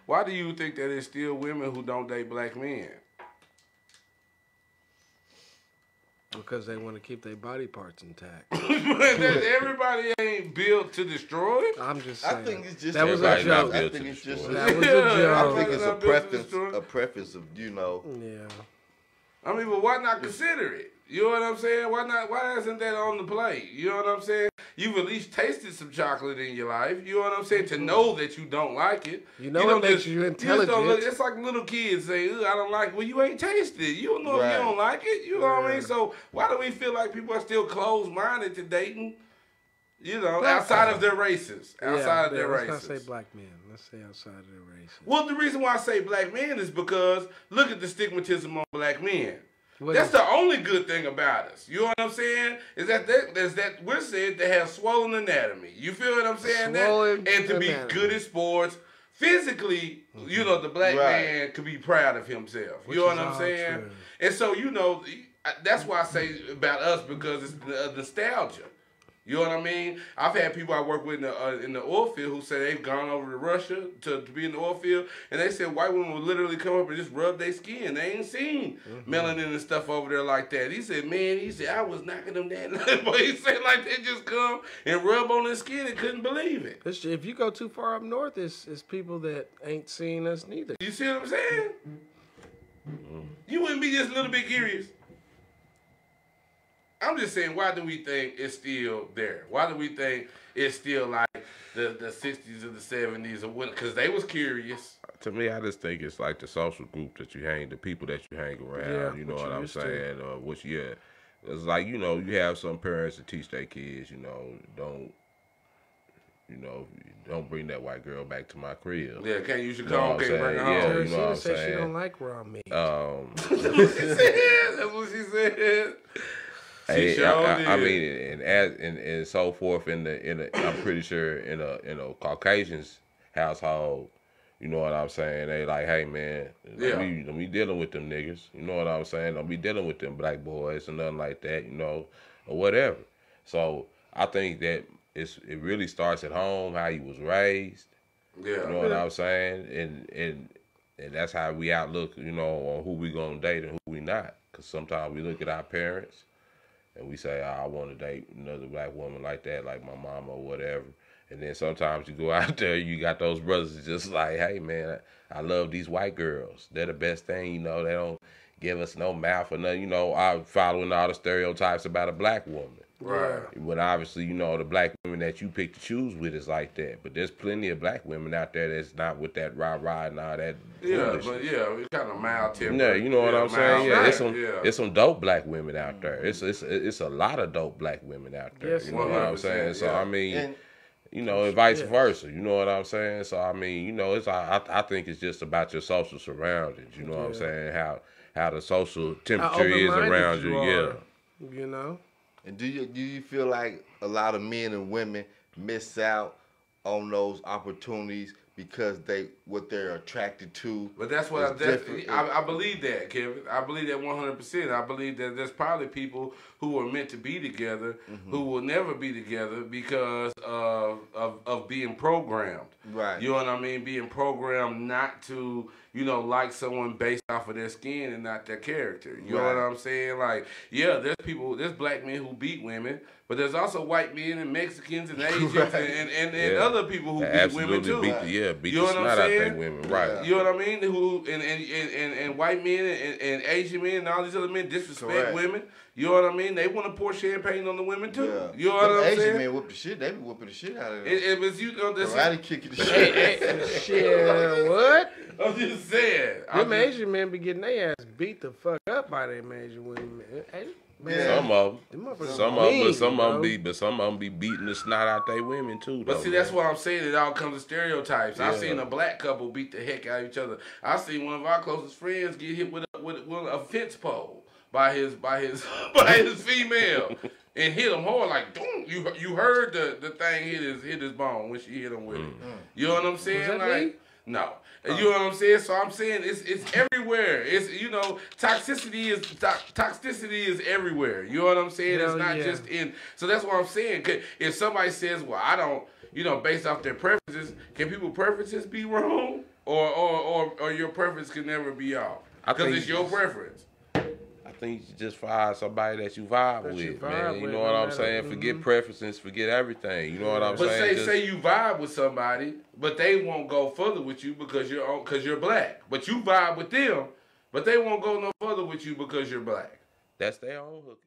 why do you think that there's still women who don't date black men? Because they want to keep their body parts intact. Everybody ain't built to destroy. I'm just saying. I think it's just that was a joke. I think it's just that was a joke. I think it's a preference of, you know. Yeah. I mean, but why not consider it? You know what I'm saying? Why not? Why isn't that on the plate? You know what I'm saying? You've at least tasted some chocolate in your life. You know what I'm saying? To know that you don't like it. You know it makes you intelligent. It's like little kids say, I don't like it. Well, you ain't tasted it. You don't know if you don't like it. You know what I mean? So why do we feel like people are still closed-minded to dating? You know, outside of their races. Outside of their races. Let's not say black men. Let's say outside of their races. Well, the reason why I say black men is because look at the stigmatism on black men. That's the only good thing about us. You know what I'm saying? Is that we're said to have swollen anatomy. You feel what I'm saying? And to be good at sports. Physically, you know, the black man could be proud of himself. You know what I'm saying? True. And so, you know, that's why I say about us, because it's nostalgia. You know what I mean? I've had people I work with in the oil field who say they've gone over to Russia to be in the oil field, and they said white women will literally come up and just rub their skin. They ain't seen melanin and stuff over there like that. He said, man, I was knocking them down. But he said like they just come and rub on their skin and couldn't believe it. If you go too far up north, it's people that ain't seen us neither. You see what I'm saying? You wouldn't be just a little bit curious. I'm just saying, why do we think it's still there? Why do we think it's still like the 60s or the 70s? Because they was curious. To me, I just think it's like the social group that you hang, the people that you hang around. Yeah, you know what I'm saying? It's like, you know, you have some parents that teach their kids, don't bring that white girl back to my crib. Yeah, can't use your comb, can't bring her home. Yeah, you know what I'm saying? saying? She don't like raw meat. That's what she said. That's what she said. Hey, I mean, and so forth in I'm pretty sure in a Caucasian's household, you know what I'm saying? They like, hey man, don't be dealing with them niggas. You know what I'm saying? Don't be dealing with them black boys and nothing like that, or whatever. So I think that it really starts at home, how you was raised. Yeah. You know what I'm saying? And that's how we outlook, on who we gonna date and who we not. Because sometimes we look at our parents and we say, I want to date another black woman like that, like my mama or whatever. And then sometimes you go out there, you got those brothers that's just like, hey, man, I love these white girls. They're the best thing, they don't give us no mouth or nothing. I'm following all the stereotypes about a black woman. Right. But obviously, the black women that you pick to choose with is like that. But there's plenty of black women out there that's not with that rah-rah and all that. Yeah, but it's kind of mild tempered. Yeah, you know what I'm saying? Yeah, it's some dope black women out there. It's a lot of dope black women out there. Yes, you know what I'm saying? So, I mean, and vice versa. You know what I'm saying? So, I mean, I think it's just about your social surroundings. You know what I'm saying? How the social temperature is around you. And do you feel like a lot of men and women miss out on those opportunities because what they're attracted to? But that's what I believe that, Kevin. I believe that 100%. I believe that there's probably people who are meant to be together who will never be together because of being programmed. Right. You know what I mean? Being programmed not to, like someone based off of their skin and not their character. You know what I'm saying? Like, there's black men who beat women, but there's also white men and Mexicans and Asians and other people who beat women too. Beat the snot out them women, right? You know what I mean? Who and white men and Asian men and all these other men disrespect women. You know what I mean? They want to pour champagne on the women too. Yeah. You know what I'm saying? Asian men whoop the shit. They be whooping the shit out of them. It was karate kicking the shit. Shit, what? I'm just saying. Them Asian men be getting their ass beat the fuck up by them Asian women. Man, some of them, some of them be beating the snot out they women too. But see, that's what I'm saying. It all comes to stereotypes. I've seen a black couple beat the heck out of each other. I've seen one of our closest friends get hit with a fence pole by his female and hit him hard like, boom. You heard the thing hit his bone when she hit him with it. You know what I'm saying? Was that me? No. You know what I'm saying? So I'm saying it's everywhere. It's toxicity is everywhere. You know what I'm saying? It's not just in. So that's what I'm saying. If somebody says, well, I don't, based off their preferences, can people's preferences be wrong? or your preference can never be off because it's your preference. I think you just find somebody that you vibe with, man. You know what I'm saying? Forget preferences, forget everything. You know what I'm saying? But say you vibe with somebody, but they won't go further with you because you're black. But you vibe with them, but they won't go no further with you because you're black. That's their own hook.